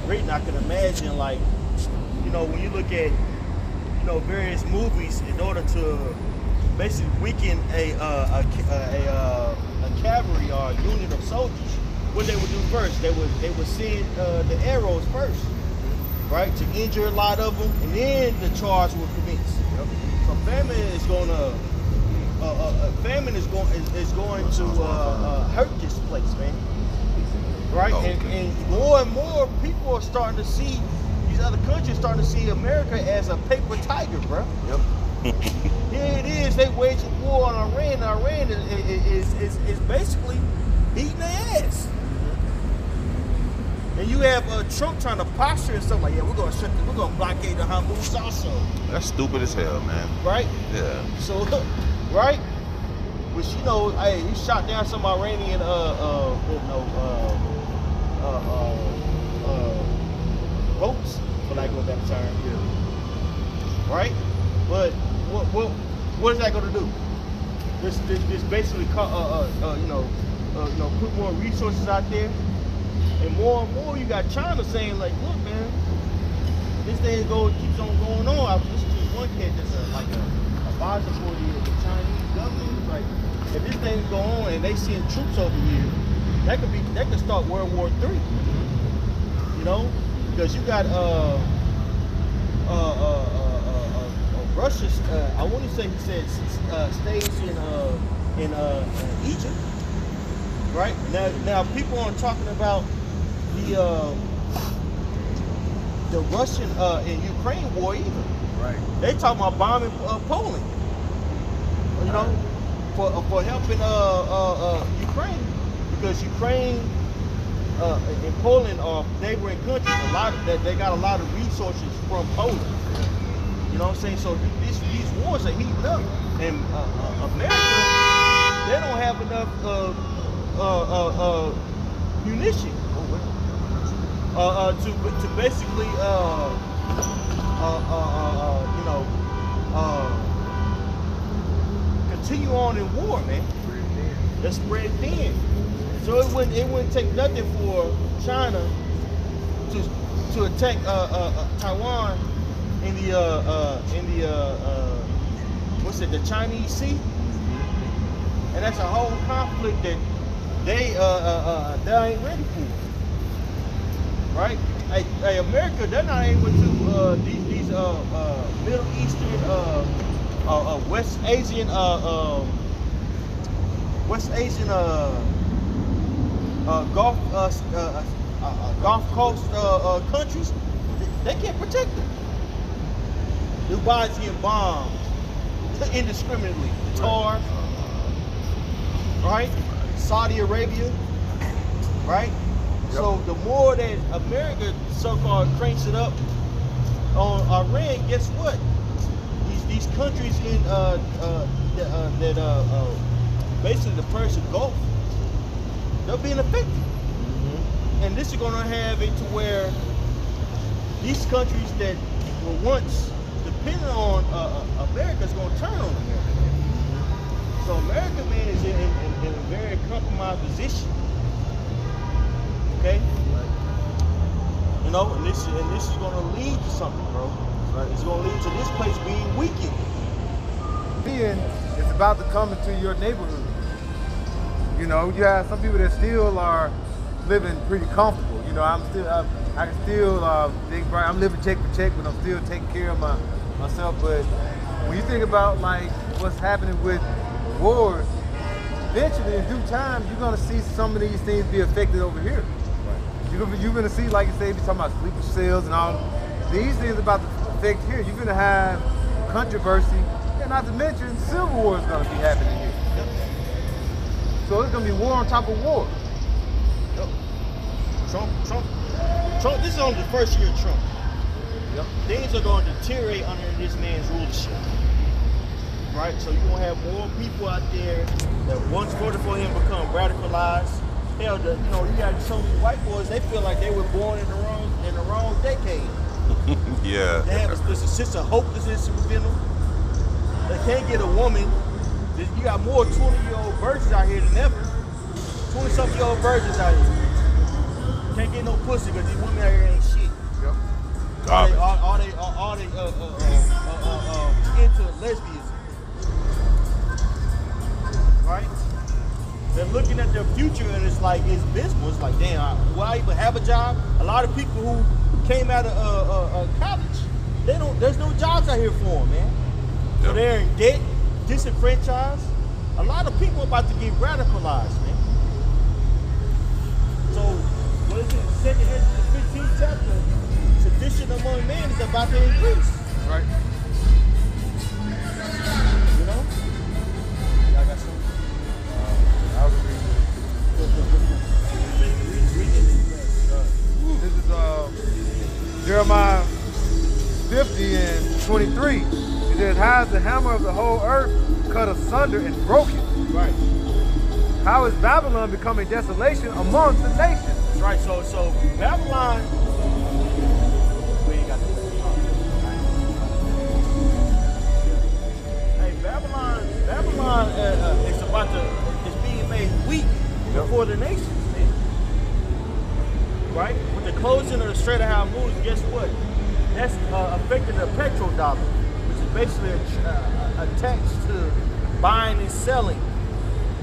written, I can imagine, like, when you look at, various movies in order to basically weaken a cavalry or a unit of soldiers, what they would do first, they would send the arrows first, right, to injure a lot of them, and then the charge will commence. Yep. So famine is going to hurt this place, man. Right, and more people are starting to see these other countries starting to see America as a paper tiger, bro. Yep. Here it is. They waging war on Iran. Iran is basically beating their ass. And you have Trump trying to posture and stuff like, yeah, we're gonna blockade the Hormuz also. That's stupid as hell, man. Right? Yeah. So, right? Which hey, he shot down some Iranian boats, for lack of a better term. Yeah. Right? But what is that gonna do? This basically put more resources out there. And more you got China saying, like, look, man, this thing keeps on going on. I was listening to one kid that's a advisor for the Chinese government. Like, if this thing go on and they send troops over here, that could start World War III. Because you got Russia. I want to say he said stays in Egypt. Right now, people aren't talking about the Russian and Ukraine war either. Right. They talking about bombing Poland. For helping Ukraine, because Ukraine and Poland are neighboring countries. They got a lot of resources from Poland. You know what I'm saying? So these wars are heating up, and America, they don't have enough munition to basically continue on in war, man. That's spread thin. So it wouldn't take nothing for China to attack Taiwan in the Chinese Sea, and that's a whole conflict that they ain't ready for. Right? Hey, America, they're not able to these Middle Eastern, West Asian Gulf Coast countries. They can't protect them. Dubai's getting bombed indiscriminately. Qatar, right? Saudi Arabia, right? Yep. So the more that America so-called cranks it up on Iran, guess what? These countries in basically the Persian Gulf, they're being affected. Mm-hmm. And this is going to have it to where these countries that were once dependent on America is going to turn on America. So America, man, is in a very compromised position. Okay, and this is going to lead to something, bro. Right? It's going to lead to this place being weakened. It's about to come into your neighborhood. You have some people that still are living pretty comfortable. I can still think, right, I'm living check for check, but I'm still taking care of myself. But when you think about like what's happening with wars, eventually in due time, you're gonna see some of these things be affected over here. Right. You're gonna see, like you say, you're talking about sleeper cells and all these things about to affect here. You're gonna have controversy, and not to mention civil war is gonna be happening here. Yep. So it's gonna be war on top of war. Yep. Trump. This is only the first year of Trump. Yep. Things are going to deteriorate under this man's rulership. Right? So you're going to have more people out there that once voted for him become radicalized. Hell, you got so many white boys, they feel like they were born in the wrong decade. Yeah. They have a sense of hopelessness within them. They can't get a woman. You got more 20-year-old virgins out here than ever. 20-something-year-old virgins out here. Can't get no pussy because these women out here ain't shit. Garbage. Are they into lesbianism? Right? They're looking at their future and it's like it's visible. It's like, damn, will I even have a job? A lot of people who came out of college, there's no jobs out here for them, man. So Yep. they're in debt, disenfranchised. A lot of people are about to get radicalized, man. So, what is it? Second Ezra, the 15th chapter, sedition among men is about to increase. Right. You know? Y'all got something? I was reading. This is Jeremiah 50 and 23. It says, "How is the hammer of the whole earth cut asunder and broken? Right. How is Babylon becoming desolation amongst the nations?" That's right. So Babylon. We ain't got this. Hey, Babylon is it's being made weak before the nations, man. Right? With the closing of the Strait of Hormuz, guess what? That's affecting the petrodollar, which is basically attached to buying and selling,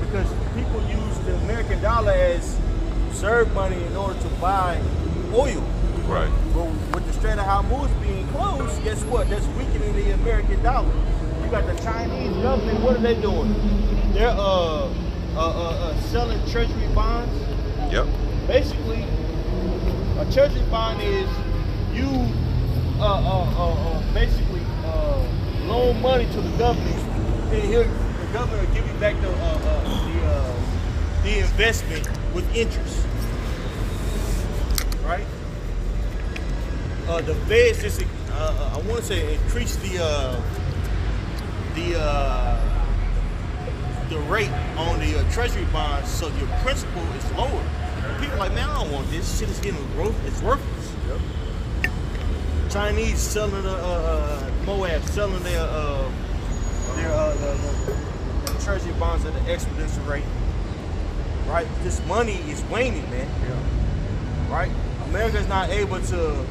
because people use the American dollar as reserve money in order to buy oil. Right. But with the Strait of Hormuz being closed, guess what? That's weakening the American dollar. You got the Chinese government. What are they doing? They're selling treasury bonds. Yep. Basically, a treasury bond is you basically loan money to the government, and the government will give you back the investment with interest. Right? The Fed just I want to say increased the rate on the treasury bonds, so your principal is lower. People are like, man, I don't want this shit. Is getting growth. It's worthless. Yep. Chinese selling Moab selling their treasury bonds at an exponential rate. Right? This money is waning, man. Yeah. Right? America's not able to,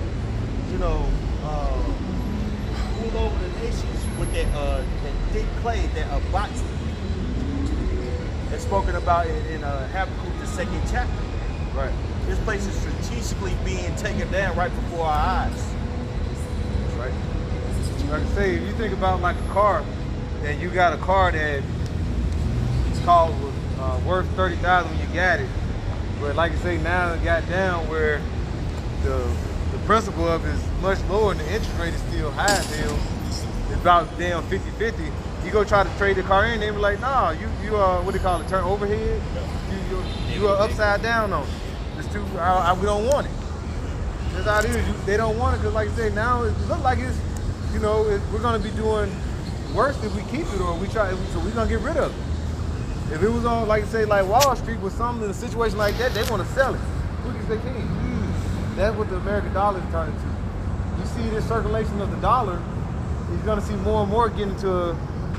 rule over the nations with that thick clay, that abachi. That's spoken about in Habakkuk, the 2nd chapter. Right. This place is strategically being taken down right before our eyes. Right. Like I say, if you think about like a car, and you got a car that it's called worth $30,000 when you got it, but like you say, now it got down where the principal of it is much lower and the interest rate is still high as hell. It's about damn 50-50. You go try to trade the car in, they be like, nah, you what do you call it, turn overhead? You are upside down on it. It's too, we don't want it. That's how it is. They don't want it because, like I say, now it looks like it's, we're going to be doing worse if we keep it, or we try, so we're going to get rid of it. If it was on, like I say, like Wall Street with something in a situation like that, they want to sell it. Quick as they can. That's what the American dollar is turning to. You see this circulation of the dollar, you're going to see more and more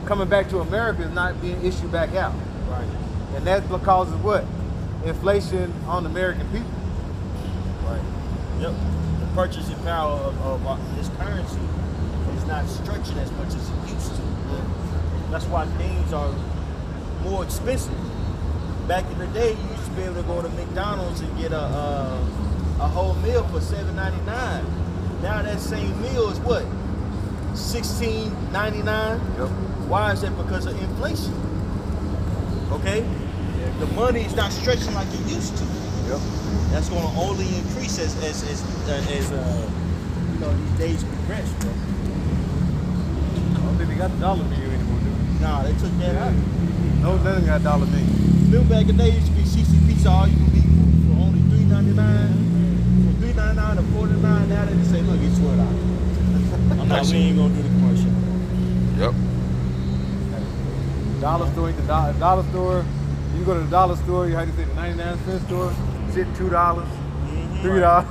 coming back to America and not being issued back out. Right. And that causes what? Inflation on the American people. Right. Yep. The purchasing power of this currency is not stretching as much as it used to. That's why things are more expensive. Back in the day, you used to be able to go to McDonald's and get a whole meal for $7.99. Now that same meal is what? $16.99. Yep. Why is that? Because of inflation. Okay? The money is not stretching like it used to. Yep. That's going to only increase as these days progress, bro. I don't think they got the dollar menu anymore, do they? Nah, they took that out. No, nothing got dollar menu. Remember back in the day, it used to be 60 pizza all you can eat for only $3.99. From $3.99 to $4.99. Now they just say, look, it's $12. I'm not, we ain't gonna do the commercial. Yep. Dollar store, dollar store. You go to the dollar store, you have to say the 99-cent store, shit $2, $3. Yeah.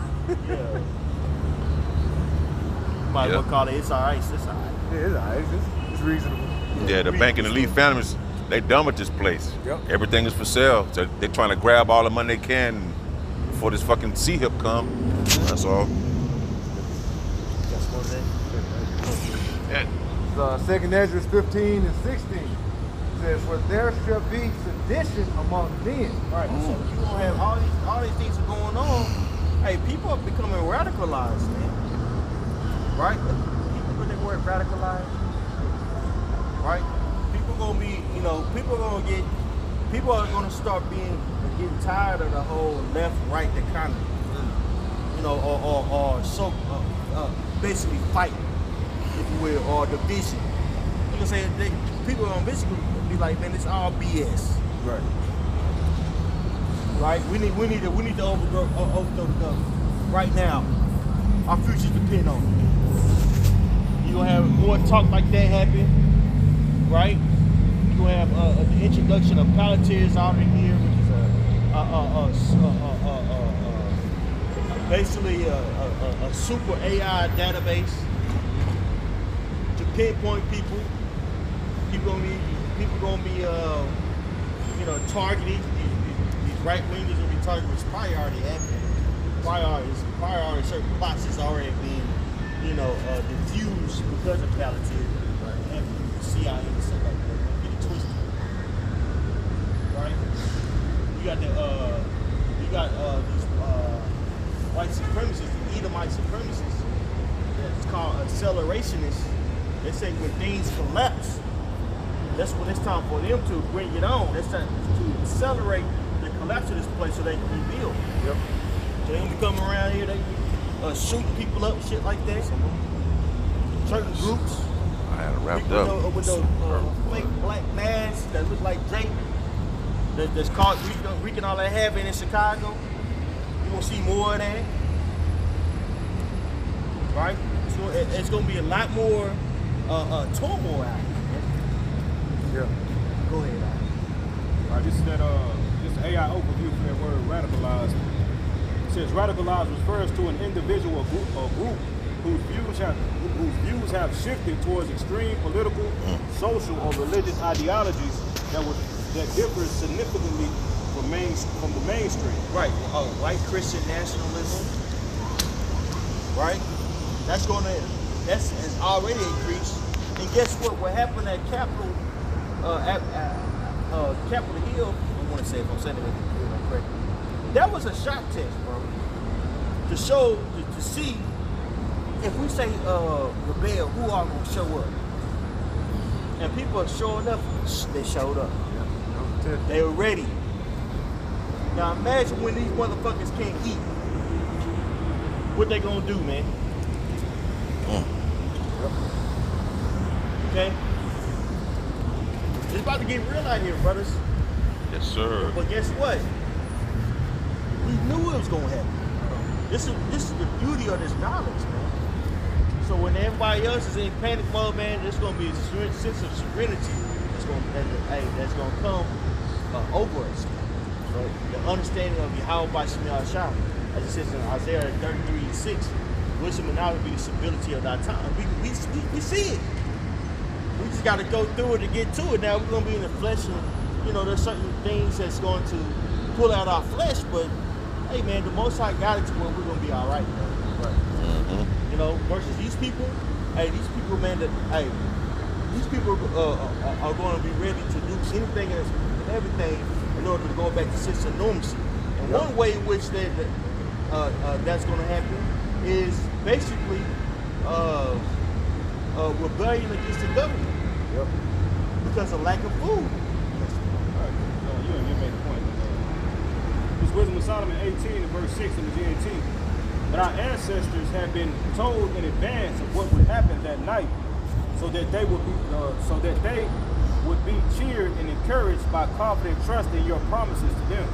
Might as well Yeah. call it, it's alright, it's alright. Yeah, it's all right. It's reasonable. Yeah, the bank and elite families, they done with this place. Yep. Everything is for sale. So they're trying to grab all the money they can before this fucking C-hip come. That's all. That's what it is. Yeah. Second Ezra 15 and 16 says, "For there shall be sedition among men." Right. So you gonna have all these things are going on. Hey, people are becoming radicalized, man. Right? People put the word radicalized. Right? People gonna be, people are gonna start getting tired of the whole left-right economy. Basically fight, if you will, or division. You know, say people are gonna basically be like, man, it's all BS. Right. Right? We need to overthrow right now. Our futures depend on it. You gonna have more talk like that happen, right? You gonna have the introduction of Palantir's already here, which is basically a super AI database to pinpoint people. People gonna be targeted. These right wingers will be targeted, which probably already happened. Probably already certain plots is already being, diffused because of Palantir. Right. And the CIA and stuff like that. Don't get it twisted. Right? You got these white supremacists, the Edomite supremacists. It's called accelerationists. They say when things collapse, that's when it's time for them to bring it on. That's time to accelerate the collapse of this place so they can rebuild. Yep. So they don't be coming around here, they shooting people up, shit like that. Certain groups. I had it wrapped People up. with those fake black masks that look like Drake. That's caught wreaking all that havoc in Chicago. You gonna see more of that. Right? So it's gonna be a lot more turmoil out here. Yeah. Go ahead, Al. All right, this is this AI overview for that word radicalized. It says radicalized refers to an individual or group whose views have shifted towards extreme political, social, or religious ideologies that differ significantly from the mainstream. Right. White Christian nationalism. Right? That's has already increased. And guess what? What happened at Capitol Hill? I want to say if I'm saying it correctly. That was a shock test, bro. To show, to see if we say rebel, who are gonna show up? And people are showing up. They showed up. Yeah. They were ready. Now imagine when these motherfuckers can't eat. What they gonna do, man? Okay? It's about to get real out here, brothers. Yes, sir. But guess what? We knew it was gonna happen. This is the beauty of this knowledge, man. So when everybody else is in panic mode, man, there's gonna be a sense of serenity that's gonna come over us. Right? The understanding of Yahweh Shemel Shah, as it says in Isaiah 33:6, wisdom and knowledge be the stability of our time. We see it. We just got to go through it to get to it. Now we're gonna be in the flesh, and there's certain things that's going to pull out our flesh. But hey, man, the Most High got it to where we're gonna be all right, man. Right. Versus these people. Hey, these people, man. These people are going to be ready to do anything and everything in order to go back to sense of normalcy. And one way in which that's going to happen is basically rebellion against the government. Yep. Because of lack of food. You made the point. This Wisdom of Solomon 18 and verse 6 in the GNT. But our ancestors had been told in advance of what would happen that night, so that they would be cheered and encouraged by confident trust in your promises to them.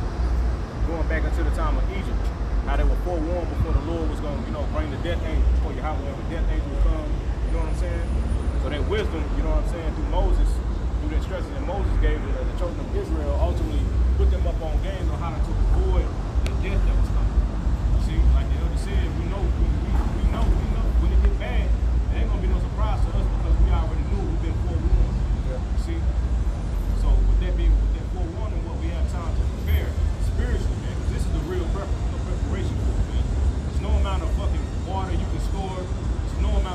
Going back into the time of Egypt, how they were forewarned before the Lord was going to, bring the death angel, before Yahweh, the death angel would come. You know what I'm saying? So that wisdom, through Moses, through the instructions that Moses gave to the children of Israel, ultimately put them up on game on how to avoid the death that was coming. See, like the elder said, we know when it get bad, it ain't gonna be no surprise to us because we already knew we've been forewarned. Yeah. See? So with that forewarning, what we have time to prepare spiritually, man, because this is the real preparation for it, man. There's no amount of fucking water you can store, there's no amount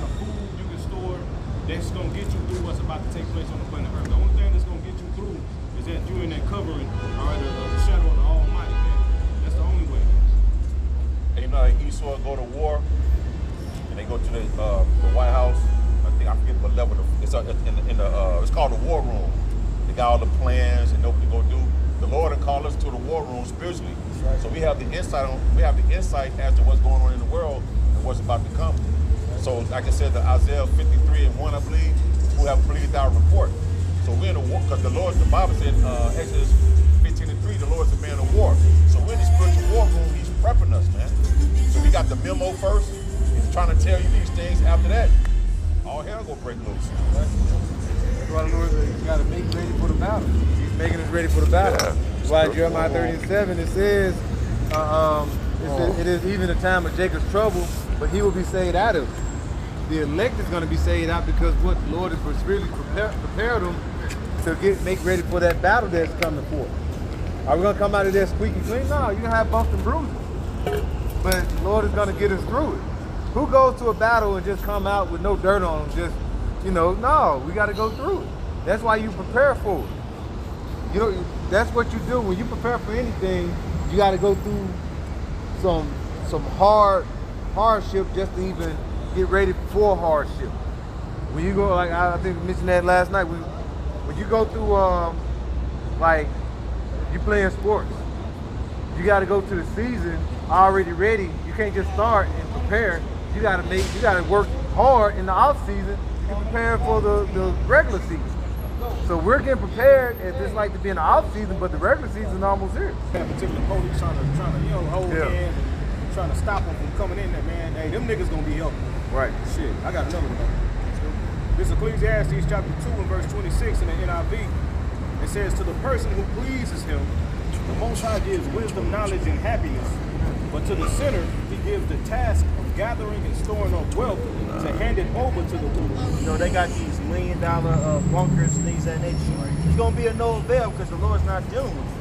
that's gonna get you through what's about to take place on the planet Earth. The only thing that's gonna get you through is that you're in that covering or the shadow of the Almighty, man. That's the only way. And you know, like Esau go to war, and they go to the White House. I forget what level. It's it's called the war room. They got all the plans and know what they're gonna do. The Lord will call us to the war room spiritually, so we have the insight as to what's going on in the world and what's about to come. So, like I said, the Isaiah 53:1, I believe, who have believed our report. So we're in a war because the Bible said, Exodus 15:3, the Lord's a man of war. So we're in the spiritual war room. He's prepping us, man. So we got the memo first. He's trying to tell you these things. After that, all hell gonna break loose. That's why the Lord said you got to make ready for the battle. He's making us ready for the battle. Yeah. That's why Jeremiah 30:7 it says, it is even a time of Jacob's trouble, but he will be saved out of it. The elect is going to be saved out because what the Lord has really prepared them to make ready for that battle that's coming forth. Are we going to come out of there squeaky clean? No, you're going to have bumps and bruises. But the Lord is going to get us through it. Who goes to a battle and just come out with no dirt on them? Just, no, we got to go through it. That's why you prepare for it. That's what you do. When you prepare for anything, you got to go through some hardship just to even get ready for hardship. When you go, like I think we mentioned that last night, when you go through, like you playing sports, you got to go to the season already ready. You can't just start and prepare. You got to work hard in the off season and prepare for the regular season. So we're getting prepared as it's like to be in the off season, but the regular season is almost here. That particular police trying to hold hands and trying to stop them from coming in there, man. Hey, them niggas gonna be helping. Right. Shit, I got another one. This is Ecclesiastes chapter 2 and verse 26 in the NIV. It says, to the person who pleases him, the Most High gives wisdom, knowledge, and happiness. But to the sinner, he gives the task of gathering and storing up wealth to hand it over to the ruler. They got these $1 million bunkers and things of that nature. It's going to be a no avail because the Lord's not dealing with it.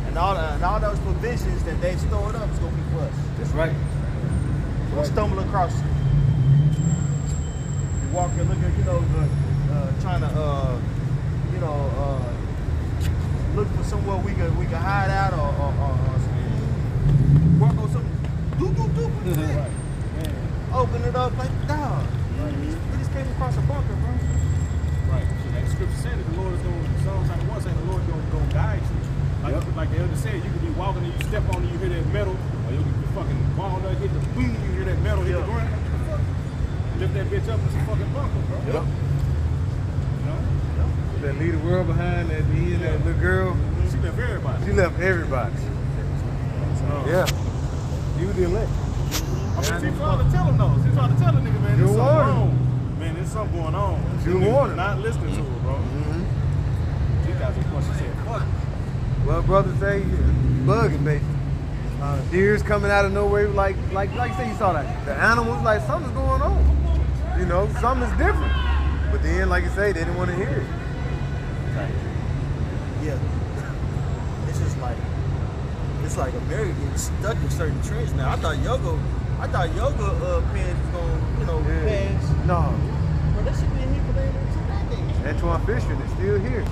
And all those provisions that they've stored up is going to be for us. That's right. We'll stumble across it. You walk and look at, trying to, look for somewhere we can hide out or walk on something. Right. Open it up like, dog. We just came across a bunker, bro. Right. So that scripture said that the Lord is going to, Psalm 91 saying the Lord is going to guide you. Like the elder said, you could be walking and you step on it, you hear that metal, or you could be fucking walking up, hit the boom, you hear that metal hit the ground. Lift that bitch up, it's a fucking bunker, bro. Yep. That leave the world behind, that little girl. She left everybody. She left everybody. Yeah. You the elect. I mean, she tried to tell him though. She tried to tell the nigga, man, there's something wrong. Man, there's something going on. You warned not listening to her, bro. These guys are supposed to say, fuck. Well, brother say, bugging, basically. Deers coming out of nowhere, like you say, you saw that. The animals, like, something's going on. Something's different. But then, like you say, they didn't want to hear it. Yeah. It's like America getting stuck in certain trends now. I thought yoga pants was gonna, pass. No. Well, that should be in here for that. Antoine Fisher is still here.